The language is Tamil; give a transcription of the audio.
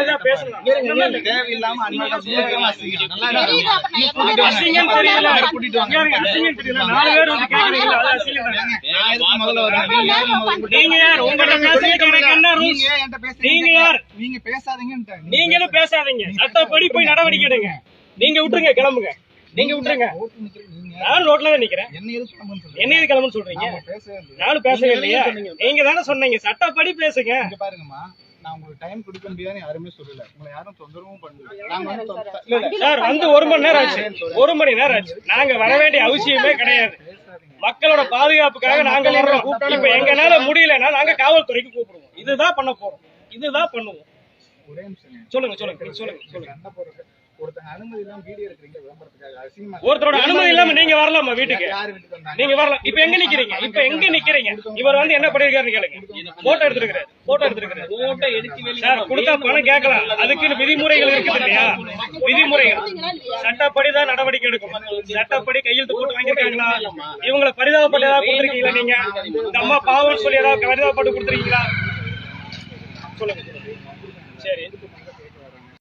ஏதாவது பேசலாம். தேவையில்லாம அசிங்கம் தெரியல, அசிங்கம் தெரியல. 4 பேர் வந்து கேக்குறீங்க, அது அசிங்கம் தானே. நீங்க யார்? உங்கள்ட்ட பேசுறதுக்கு எனக்கு என்ன ரூல்ஸ்? நீங்க யார்? நீங்க பேசாதீங்க. நீங்களும் பேசாதீங்க. சட்டப்படி போய் நடவடிக்கை எடுங்க. நீங்க விட்டுருங்க, கிளம்புங்க. நீங்க விட்டுருங்க. நானும் ரோட்ல தான் நிக்கிறேன். என்ன எது கிளம்புன்னு சொல்றீங்க? நானும் பேசவே இல்லையா? நீங்க தானே சொன்னீங்க சட்டப்படி பேசுங்க. பாருங்கம்மா, நான் உங்களுக்கு டைம் கொடுக்க முடியாதுன்னு யாருமே சொல்லல. உங்களை யாரும் தொந்தரவும் பண்ணல. சார் வந்து 1 மணி நேரம் ஆச்சு. 1 மணி நேரம் ஆச்சு. நாங்க வர வேண்டிய அவசியமே கிடையாது. மக்களோட பாதுகாப்புக்காக நாங்க வர்றோம். இப்ப எங்கனால முடியலன்னா நாங்க காவல்துறைக்கு கூப்பிடுவோம். இதுதான் பண்ண போறோம். இதுதான் பண்ணுவோம். சொல்லுங்க சொல்லுங்க சொல்லுங்க சொல்லுங்க. ஒருத்தங்க அனுமதி இல்லாம வீடியோ எடுக்கிறீங்க விளம்பரத்துக்காக. அசிங்கமா ஒருத்தரோட அனுமதி இல்லாம நீங்க வரலாமா வீட்டுக்கு? நீங்க வரலாம். இப்ப எங்க நிக்கிறீங்க? இப்ப எங்க நிக்கிறீங்க? இவர் வந்து என்ன பண்ணிருக்காருன்னு கேளுங்க. போட்டோ எடுத்துருக்காரு. போட்டோ எடுத்துருக்காரு. சார் கொடுத்தா பணம் கேட்கலாம். அதுக்குன்னு விதிமுறைகள் இருக்குது இல்லையா? விதிமுறைகள் சட்டப்படிதான் நடவடிக்கை எடுக்கணும். சட்டப்படி கையெழுத்து போட்டு வாங்கிருக்காங்களா? இவங்களை பரிதாபப்பட்டு ஏதாவது கொடுத்துருக்கீங்களா? நீங்க இந்த அம்மா பாவம் சொல்லி ஏதாவது பரிதாபப்பட்டு கொடுத்துருக்கீங்களா? சொல்லுங்க. சரி.